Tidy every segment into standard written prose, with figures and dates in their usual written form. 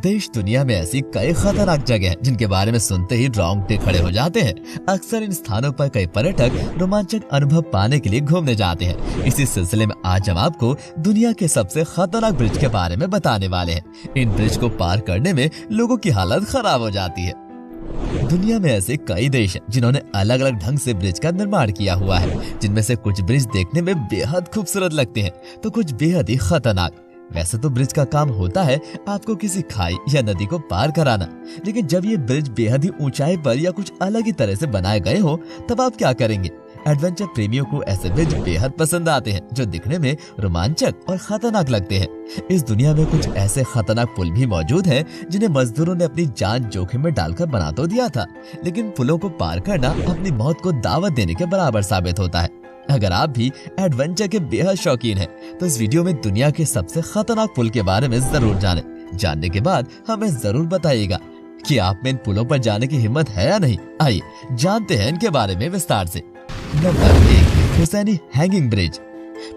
देश दुनिया में ऐसी कई खतरनाक जगह हैं जिनके बारे में सुनते ही रोंगटे खड़े हो जाते हैं। अक्सर इन स्थानों पर कई पर्यटक रोमांचक अनुभव पाने के लिए घूमने जाते हैं। इसी सिलसिले में आज हम आपको दुनिया के सबसे खतरनाक ब्रिज के बारे में बताने वाले हैं। इन ब्रिज को पार करने में लोगों की हालत खराब हो जाती है। दुनिया में ऐसे कई देश हैं जिन्होंने अलग अलग ढंग से ब्रिज का निर्माण किया हुआ है, जिनमें से कुछ ब्रिज देखने में बेहद खूबसूरत लगते हैं तो कुछ बेहद ही खतरनाक। वैसे तो ब्रिज का काम होता है आपको किसी खाई या नदी को पार कराना, लेकिन जब ये ब्रिज बेहद ही ऊंचाई पर या कुछ अलग ही तरह से बनाए गए हो तब आप क्या करेंगे? एडवेंचर प्रेमियों को ऐसे ब्रिज बेहद पसंद आते हैं जो दिखने में रोमांचक और खतरनाक लगते हैं। इस दुनिया में कुछ ऐसे खतरनाक पुल भी मौजूद हैं जिन्हें मजदूरों ने अपनी जान जोखिम में डालकर बना तो दिया था, लेकिन पुलों को पार करना अपनी मौत को दावत देने के बराबर साबित होता है। अगर आप भी एडवेंचर के बेहद शौकीन हैं, तो इस वीडियो में दुनिया के सबसे खतरनाक पुल के बारे में जरूर जानने के बाद हमें जरूर बताइएगा कि आप में इन पुलों पर जाने की हिम्मत है या नहीं। आइए जानते हैं इनके बारे में विस्तार से। Number 1, Hussaini hanging bridge.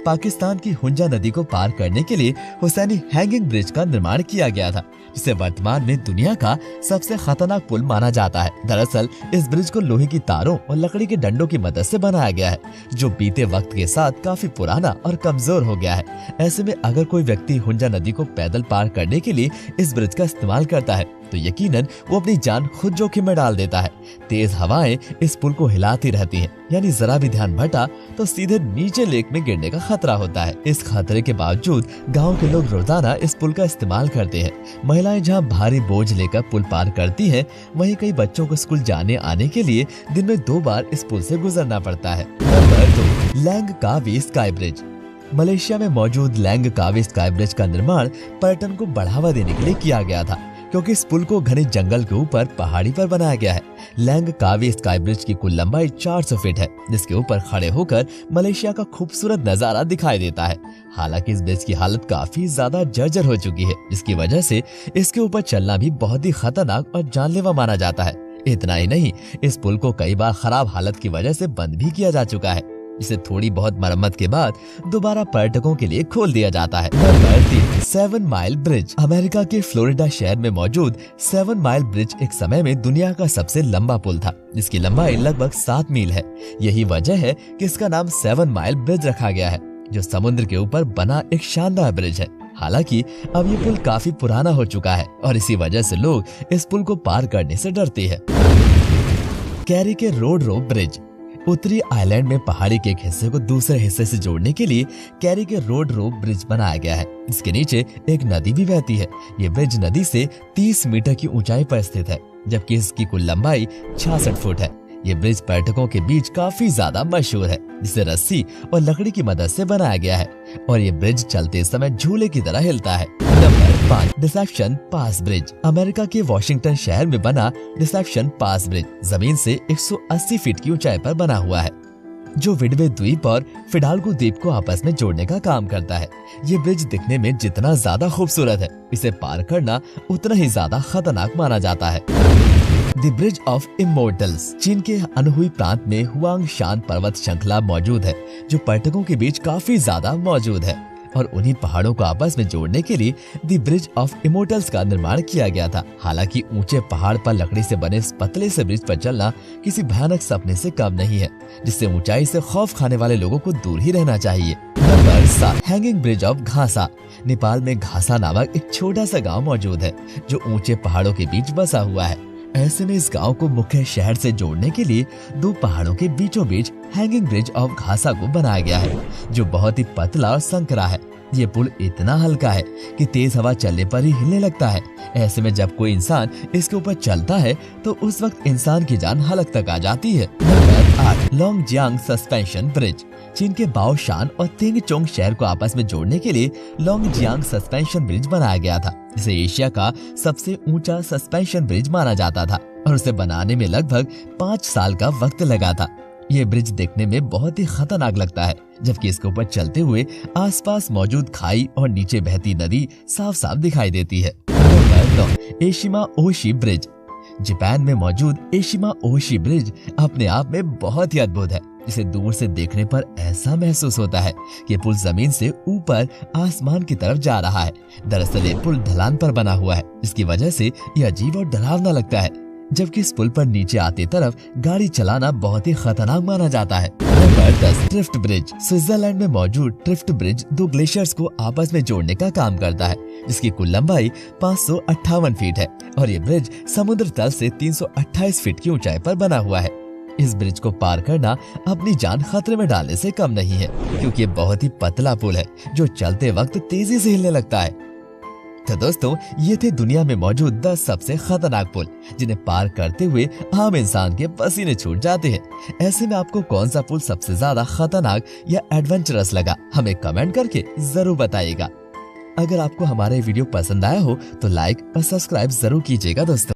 Pakistan की हुंजा नदी को पार करने के लिए हुसैनी हैंगिंग ब्रिज का निर्माण किया गया था, जिसे वर्तमान में दुनिया का सबसे खतरनाक पुल माना जाता है। दरअसल इस ब्रिज को लोहे की तारों और लकड़ी के डंडों की मदद से बनाया गया है, जो बीते वक्त के साथ काफी पुराना और कमजोर हो गया है। ऐसे में अगर कोई व्यक्ति हुंजा नदी को पैदल पार करने के लिए इस ब्रिज का इस्तेमाल करता है तो यकीनन वो अपनी जान खुद जोखिम में डाल देता है। तेज हवाएं इस पुल को हिलाती रहती हैं, यानी जरा भी ध्यान भटा तो सीधे नीचे लेक में गिरने का खतरा होता है। इस खतरे के बावजूद गांव के लोग रोजाना इस पुल का इस्तेमाल करते हैं। महिलाएं जहां भारी बोझ लेकर पुल पार करती हैं, वहीं कई बच्चों को स्कूल जाने आने के लिए दिन में 2 बार इस पुल से गुजरना पड़ता है। Number 2, लैंगकावी sky bridge. मलेशिया में मौजूद लैंगकावी स्काई ब्रिज का निर्माण पर्यटन को बढ़ावा देने के लिए किया गया था, क्योंकि इस पुल को घने जंगल के ऊपर पहाड़ी पर बनाया गया है। लैंगकावी स्काई ब्रिज की कुल लंबाई 400 फीट है, जिसके ऊपर खड़े होकर मलेशिया का खूबसूरत नजारा दिखाई देता है। हालांकि इस ब्रिज की हालत काफी ज्यादा जर्जर हो चुकी है, जिसकी वजह से इसके ऊपर चलना भी बहुत ही खतरनाक और जानलेवा माना जाता है। इतना ही नहीं, इस पुल को कई बार खराब हालत की वजह से बंद भी किया जा चुका है, जिसे थोड़ी बहुत मरम्मत के बाद दोबारा पर्यटकों के लिए खोल दिया जाता है। Number 3, 7 mile bridge. अमेरिका के फ्लोरिडा शहर में मौजूद 7 माइल ब्रिज एक समय में दुनिया का सबसे लंबा पुल था, जिसकी लंबाई लगभग 7 मील है। यही वजह है कि इसका नाम 7 माइल ब्रिज रखा गया है, जो समुद्र के ऊपर बना एक शानदार ब्रिज है। हालांकि अब ये पुल काफी पुराना हो चुका है और इसी वजह से लोग इस पुल को पार करने से डरते हैं। कैरी के रोड रोप ब्रिज। उत्तरी आइलैंड में पहाड़ी के एक हिस्से को दूसरे हिस्से से जोड़ने के लिए कैरी के रोड रोप ब्रिज बनाया गया है। इसके नीचे एक नदी भी बहती है। ये ब्रिज नदी से 30 मीटर की ऊंचाई पर स्थित है, जबकि इसकी कुल लंबाई 66 फुट है। ये ब्रिज पर्यटकों के बीच काफी ज्यादा मशहूर है, जिसे रस्सी और लकड़ी की मदद से बनाया गया है और ये ब्रिज चलते समय झूले की तरह हिलता है। नंबर 5, डिसेप्शन पास ब्रिज। अमेरिका के वॉशिंगटन शहर में बना डिसेप्शन पास ब्रिज जमीन से 180 फीट की ऊंचाई पर बना हुआ है, जो विडवे द्वीप और फिडाल्गो द्वीप को आपस में जोड़ने का काम करता है। ये ब्रिज दिखने में जितना ज्यादा खूबसूरत है, इसे पार करना उतना ही ज्यादा खतरनाक माना जाता है। The bridge of immortals. चीन के अनहुई प्रांत में हुआंगशान पर्वत श्रृंखला मौजूद है, जो पर्यटकों के बीच काफी ज्यादा मौजूद है और उन्हीं पहाड़ों को आपस में जोड़ने के लिए द ब्रिज ऑफ इमोर्टल्स का निर्माण किया गया था। हालांकि ऊंचे पहाड़ पर लकड़ी से बने इस पतले से ब्रिज पर चलना किसी भयानक सपने से कम नहीं है, जिससे ऊंचाई से खौफ खाने वाले लोगों को दूर ही रहना चाहिए। Number 7, hanging bridge of Ghasa. Nepal में घासा नामक एक छोटा सा गाँव मौजूद है, जो ऊंचे पहाड़ों के बीच बसा हुआ है। ऐसे में इस गांव को मुख्य शहर से जोड़ने के लिए 2 पहाड़ों के बीचों बीच हैंगिंग ब्रिज ऑफ घासा को बनाया गया है, जो बहुत ही पतला और संकरा है। ये पुल इतना हल्का है कि तेज हवा चलने पर ही हिलने लगता है। ऐसे में जब कोई इंसान इसके ऊपर चलता है तो उस वक्त इंसान की जान हलक तक आ जाती है। Number 8, Longjiang suspension bridge. चीन के बाओशान और तिंगचोंग शहर को आपस में जोड़ने के लिए लोंगजियांग सस्पेंशन ब्रिज बनाया गया था, जिसे एशिया का सबसे ऊंचा सस्पेंशन ब्रिज माना जाता था और उसे बनाने में लगभग 5 साल का वक्त लगा था। ये ब्रिज देखने में बहुत ही खतरनाक लगता है, जबकि इसके ऊपर चलते हुए आसपास मौजूद खाई और नीचे बहती नदी साफ साफ दिखाई देती है। Number 9, Eshima Ohashi bridge. Japan में मौजूद एशिमा ओशी ब्रिज अपने आप में बहुत ही अद्भुत है। जिसे दूर से देखने पर ऐसा महसूस होता है कि पुल जमीन से ऊपर आसमान की तरफ जा रहा है। दरअसल ये पुल ढलान पर बना हुआ है, जिसकी वजह से यह अजीब और डरावना लगता है, जबकि इस पुल पर नीचे आते तरफ गाड़ी चलाना बहुत ही खतरनाक माना जाता है। Number 10, ट्रिफ्ट bridge. स्विट्जरलैंड में मौजूद ट्रिफ्ट ब्रिज दो ग्लेशियर्स को आपस में जोड़ने का काम करता है, जिसकी कुल लंबाई 558 फीट है और ये ब्रिज समुद्र तल से 328 फीट की ऊंचाई पर बना हुआ है। इस ब्रिज को पार करना अपनी जान खतरे में डालने से कम नहीं है, क्योंकि ये बहुत ही पतला पुल है जो चलते वक्त तेजी से हिलने लगता है। तो दोस्तों, ये थे दुनिया में मौजूद 10 सबसे खतरनाक पुल, जिन्हें पार करते हुए आम इंसान के पसीने छूट जाते हैं। ऐसे में आपको कौन सा पुल सबसे ज्यादा खतरनाक या एडवेंचरस लगा, हमें कमेंट करके जरूर बताइएगा। अगर आपको हमारा वीडियो पसंद आया हो तो लाइक और सब्सक्राइब जरूर कीजिएगा दोस्तों।